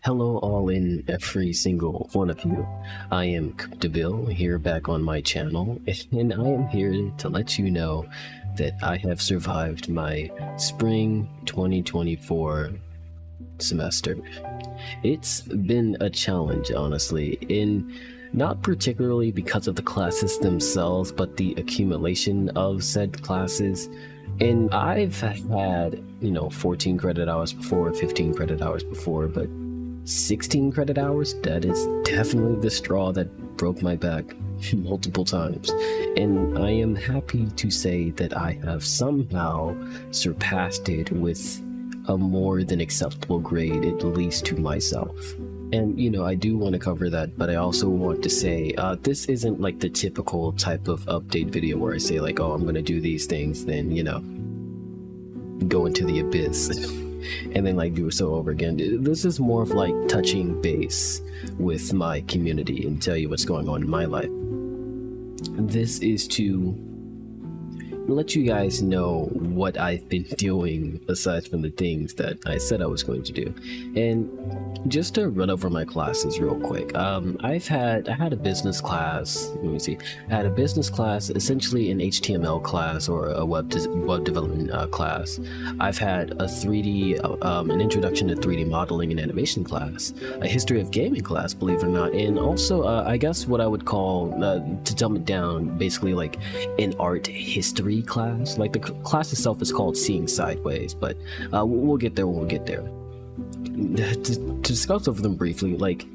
Hello, all in every single one of you. I am Deville here back on my channel, and I am here to let you know that I have survived my spring 2024 semester. It's been a challenge, honestly, in not particularly because of the classes themselves, but the accumulation of said classes. And I've had, 14 credit hours before, 15 credit hours before, but 16 credit hours, that is definitely the straw that broke my back multiple times. And I am happy to say that I have somehow surpassed it with a more than acceptable grade, at least to myself. And I do want to cover that, but I also want to say this isn't like the typical type of update video where I say like, oh, I'm going to do these things, then go into the abyss and then like do so over again. This is more of like touching base with my community and tell you what's going on in my life. This is to let you guys know what I've been doing aside from the things that I said I was going to do. And just to run over my classes real quick, I had a business class. Let me see. I had a business class, essentially an HTML class or a web development class. I've had a 3D, an introduction to 3D modeling and animation class, a history of gaming class, believe it or not, and also I guess what I would call, to dumb it down, basically like an art history class. Like the class itself is called Seeing Sideways, but we'll get there when we get there. To discuss over them briefly, like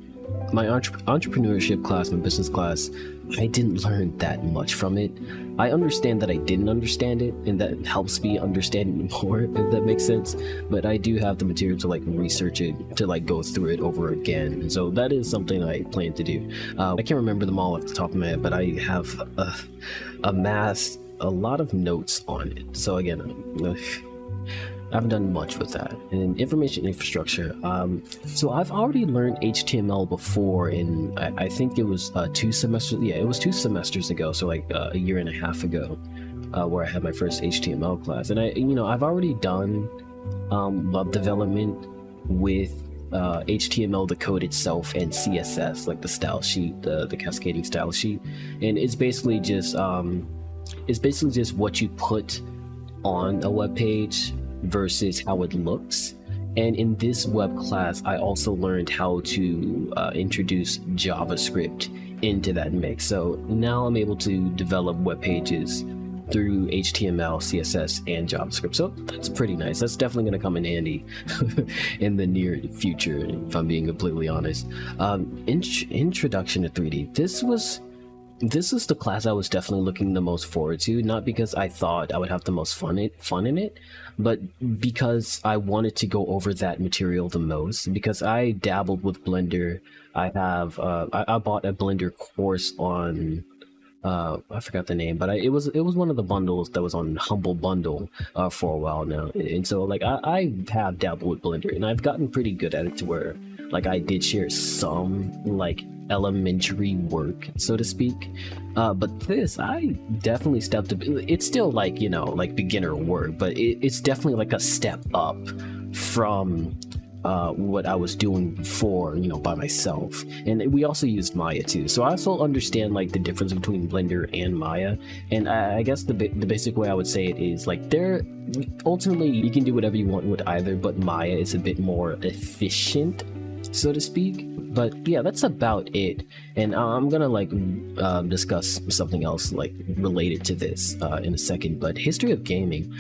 my entrepreneurship class, my business class, I didn't learn that much from it. I understand that I didn't understand it, and that helps me understand it more, if that makes sense. But I do have the material to like research it, to like go through it over again, and so that is something I plan to do. I can't remember them all off the top of my head, but I have amassed a lot of notes on it. So again, I haven't done much with that. And information infrastructure, so I've already learned HTML before in I think it was 2 semesters. Yeah, it was 2 semesters ago, so like a year and a half ago, where I had my first HTML class. And I've already done web development with HTML, the code itself, and CSS, like the style sheet, the cascading style sheet. And it's basically just what you put on a web page versus how it looks. And in this web class, I also learned how to introduce JavaScript into that mix. So now I'm able to develop web pages through HTML, CSS, and JavaScript. So that's pretty nice. That's definitely going to come in handy in the near future, if I'm being completely honest. Introduction to 3D. This is the class I was definitely looking the most forward to, not because I thought I would have the most fun in it, but because I wanted to go over that material the most, because I dabbled with Blender. I bought a Blender course on, I forgot the name, but it was one of the bundles that was on Humble Bundle for a while now. And so like I have dabbled with Blender, and I've gotten pretty good at it to where like I did share some like elementary work, so to speak, but this I definitely stepped up. It's still like like beginner work, but it's definitely like a step up from what I was doing before, by myself. And we also used Maya too, so I also understand like the difference between Blender and Maya. And I guess the basic way I would say it is like ultimately you can do whatever you want with either, but Maya is a bit more efficient, so to speak. But yeah, that's about it. And I'm gonna like discuss something else like related to this in a second. But history of gaming,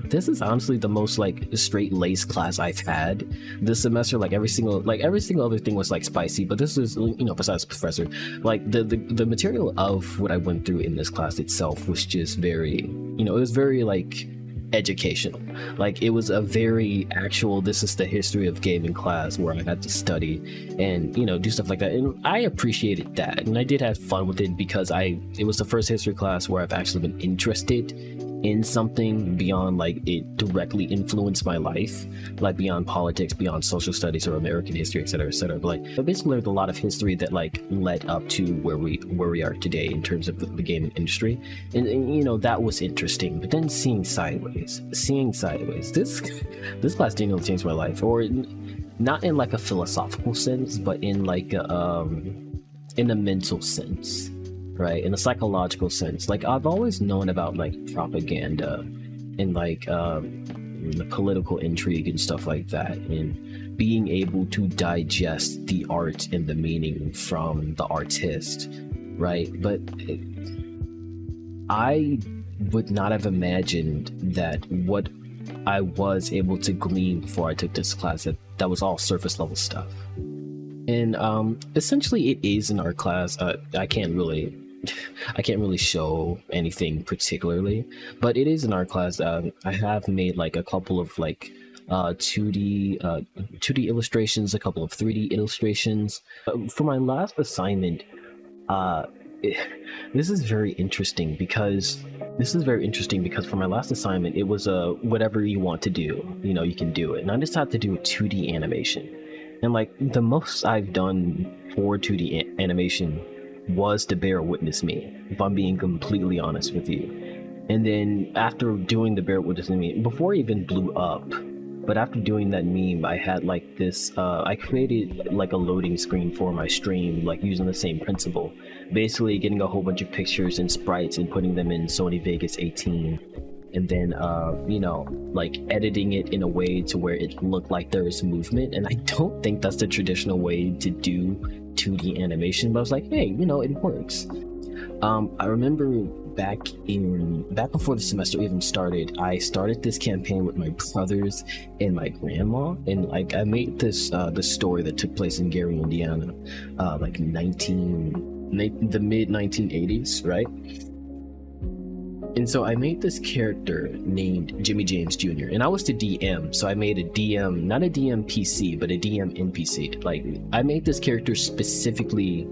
this is honestly the most like straight lace class I've had this semester. Like every single other thing was like spicy, but this is besides professor, like the material of what I went through in this class itself was just very it was very like educational. Like it was a very actual, this is the history of gaming class where I had to study and do stuff like that, and I appreciated that, and I did have fun with it because it was the first history class where I've actually been interested in something beyond like it directly influenced my life, like beyond politics, beyond social studies or American history, etc., etc. But like I basically learned a lot of history that like led up to where we are today in terms of the gaming industry, and that was interesting. But then seeing sideways, this class didn't really change my life, or not in like a philosophical sense, but in like in a mental sense, right? In a psychological sense. Like I've always known about like propaganda and like the political intrigue and stuff like that, and being able to digest the art and the meaning from the artist, right? But I would not have imagined that what I was able to glean before I took this class, that was all surface level stuff. And essentially it is in our class. I can't really show anything particularly, but it is in our class. I have made like a couple of like 2D illustrations, a couple of 3D illustrations. For my last assignment, this is very interesting because for my last assignment, it was whatever you want to do, you know, you can do it. And I just had to do a 2D animation. And like the most I've done for 2D animation was to bear witness me, if I'm being completely honest with you. And then after doing the bear witness me, before it even blew up, but after doing that meme, I had like this, I created like a loading screen for my stream, like using the same principle. Basically getting a whole bunch of pictures and sprites and putting them in Sony Vegas 18. And then, you know, like editing it in a way to where it looked like there was movement. And I don't think that's the traditional way to do 2D animation, but I was like, hey, you know, it works. I remember back before the semester even started, I started this campaign with my brothers and my grandma, and like I made this the story that took place in Gary, Indiana, like the mid 1980s, right? And so I made this character named Jimmy James Jr. and I was the DM, so I made a DM, not a DM PC, but a DM NPC. Like I made this character specifically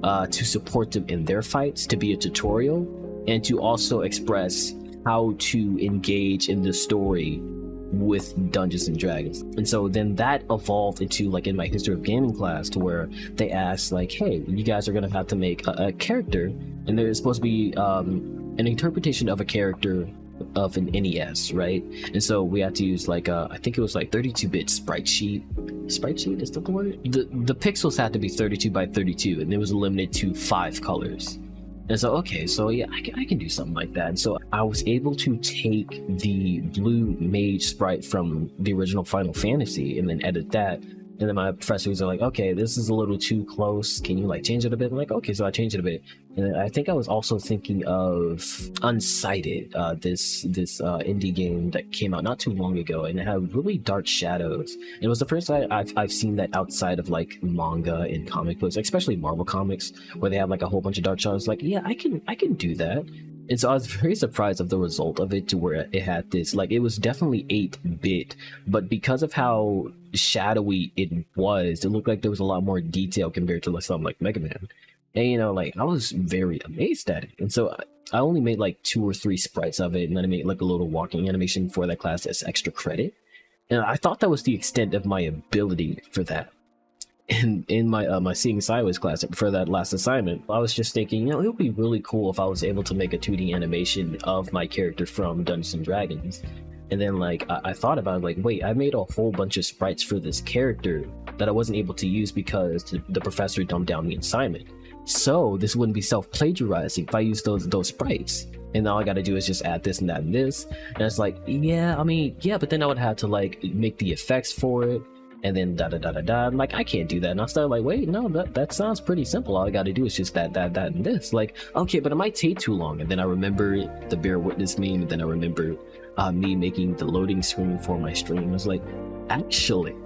to support them in their fights, to be a tutorial, and to also express how to engage in the story with Dungeons and Dragons. And so then that evolved into like in my history of gaming class, to where they asked like, hey, you guys are gonna have to make a character, and there's supposed to be an interpretation of a character of an NES, right? And so we had to use like I think it was like 32-bit sprite sheet. Sprite sheet is that the word? The pixels had to be 32 by 32, and it was limited to 5 colors. And so okay, so yeah, I can do something like that. And so I was able to take the blue mage sprite from the original Final Fantasy and then edit that. And then my professor was like, okay, this is a little too close. Can you like change it a bit? I'm like, okay, so I changed it a bit. And then I think I was also thinking of Unsighted, this indie game that came out not too long ago, and it had really dark shadows. And it was the first time I've seen that outside of like manga and comic books, especially Marvel comics, where they have like a whole bunch of dark shadows. Like, yeah, I can do that. And so I was very surprised of the result of it, to where it had this, like, it was definitely 8-bit, but because of how shadowy it was, it looked like there was a lot more detail compared to like something like Mega Man. And you know, like I was very amazed at it. And so I only made like 2 or 3 sprites of it, and then I made like a little walking animation for that class as extra credit. And I thought that was the extent of my ability for that. And in my Seeing Sideways class for that last assignment, I was just thinking, you know, it would be really cool if I was able to make a 2D animation of my character from Dungeons and Dragons. And then like I thought about it, like, wait, I made a whole bunch of sprites for this character that I wasn't able to use because the professor dumbed down the assignment. So this wouldn't be self-plagiarizing if I use those sprites. And all I gotta do is just add this and that and this. And it's like, yeah, I mean, yeah, but then I would have to like make the effects for it, and then da-da-da-da-da. I'm like, I can't do that. And I started like, wait, no, that sounds pretty simple. All I gotta do is just that, and this. Like, okay, but it might take too long. And then I remember the bear witness meme, and then I remember me making the loading screen for my stream. I was like, actually.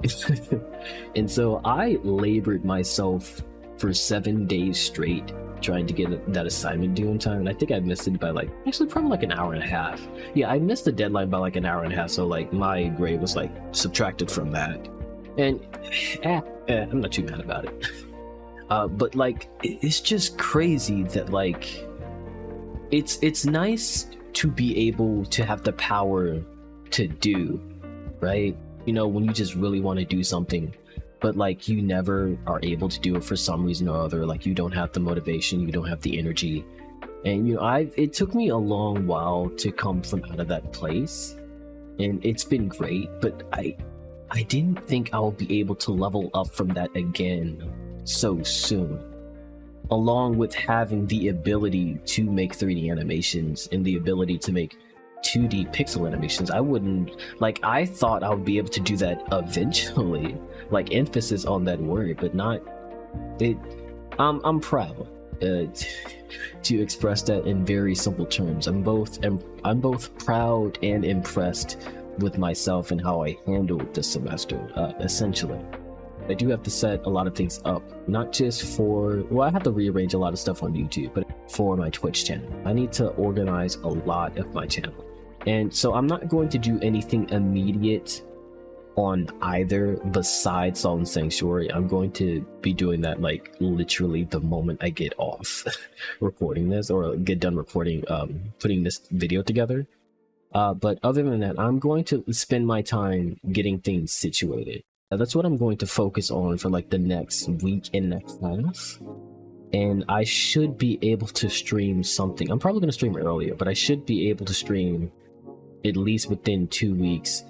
And so I labored myself for 7 days straight trying to get that assignment due in time, and I think I missed it by like, actually probably like an hour and a half. Yeah, I missed the deadline by like an hour and a half, so like my grade was like subtracted from that. And I'm not too mad about it. But like, it's just crazy that like, it's nice to be able to have the power to do, right? You know, when you just really want to do something, but like you never are able to do it for some reason or other. Like you don't have the motivation, you don't have the energy. And you know, it took me a long while to come from out of that place, and it's been great, but I didn't think I'll be able to level up from that again so soon. Along with having the ability to make 3D animations and the ability to make 2D pixel animations, I thought I would be able to do that eventually. Like, emphasis on that word, but not it. I'm proud to express that in very simple terms. I'm both proud and impressed with myself and how I handled this semester, essentially. I do have to set a lot of things up, not just for, well, I have to rearrange a lot of stuff on YouTube, but for my Twitch channel. I need to organize a lot of my channel. And so I'm not going to do anything immediate on either besides Salt and Sanctuary. I'm going to be doing that like literally the moment I get off recording this, or get done recording, putting this video together. But other than that, I'm going to spend my time getting things situated. That's what I'm going to focus on for like the next week and a half. And I should be able to stream something. I'm probably going to stream earlier, but I should be able to stream at least within 2 weeks,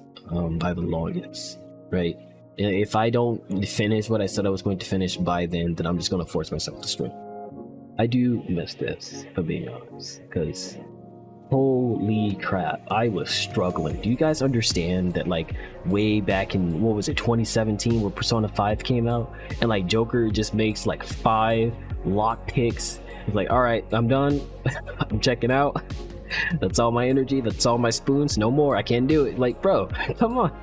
by the longest, right? If I don't finish what I said I was going to finish by then I'm just going to force myself to stream. I do miss this, for being honest, because holy crap, I was struggling. Do you guys understand that, like, way back in, what was it, 2017, where Persona 5 came out, and like Joker just makes like 5 lock picks? It's like, all right, I'm done. I'm checking out. That's all my energy, that's all my spoons, no more, I can't do it. Like, bro, come on,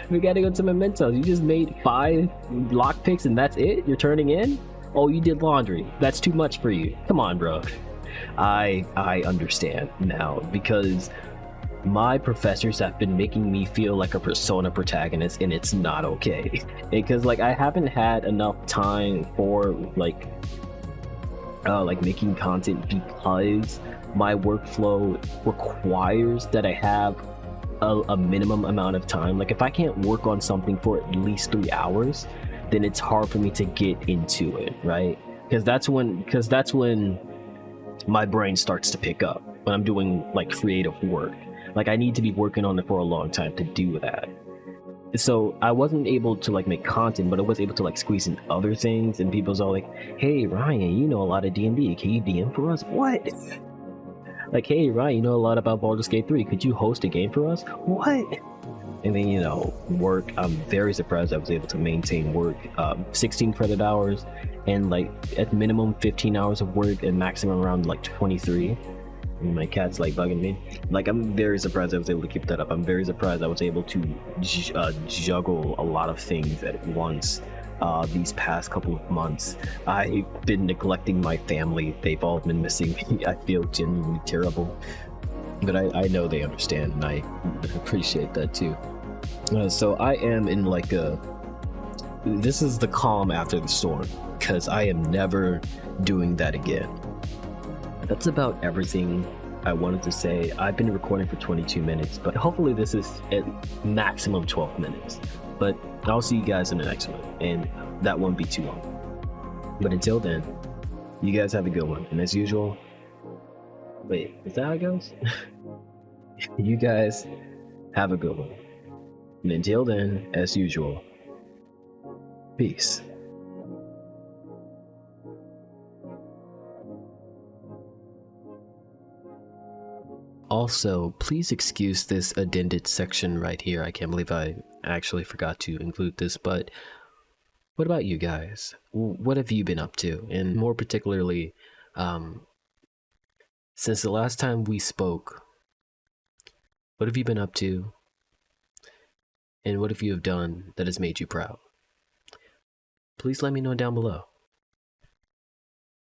we gotta go to Mementos. You just made 5 lock picks and that's it? You're turning in? Oh, you did laundry, that's too much for you. Come on, bro. I understand now, because my professors have been making me feel like a Persona protagonist, and it's not okay. Because like I haven't had enough time for like making content, because my workflow requires that I have a minimum amount of time. Like, if I can't work on something for at least 3 hours, then it's hard for me to get into it, right? Because that's when my brain starts to pick up, when I'm doing like creative work. Like, I need to be working on it for a long time to do that. So I wasn't able to like make content, but I was able to like squeeze in other things, and people's all like, hey Ryan, you know a lot of D&D, can you DM for us? What? Like, hey Ryan, you know a lot about Baldur's Gate 3, could you host a game for us? What? And then, you know, work, I'm very surprised I was able to maintain work, 16 credit hours, and like at minimum 15 hours of work, and maximum around like 23. And my cat's like bugging me. Like, I'm very surprised I was able to keep that up. I'm very surprised I was able to juggle a lot of things at once these past couple of months. I've been neglecting my family. They've all been missing me. I feel genuinely terrible. But I know they understand, and I appreciate that too. So I am in like this is the calm after the storm, because I am never doing that again. That's about everything I wanted to say. I've been recording for 22 minutes, but hopefully this is at maximum 12 minutes. But I'll see you guys in the next one, and that won't be too long. But until then, you guys have a good one. And as usual, wait, is that how it goes? You guys have a good one. And until then, as usual, peace. Also, please excuse this addended section right here. I can't believe I actually forgot to include this, but what about you guys? What have you been up to? And more particularly, since the last time we spoke, what have you been up to? And what have you done that has made you proud? Please let me know down below.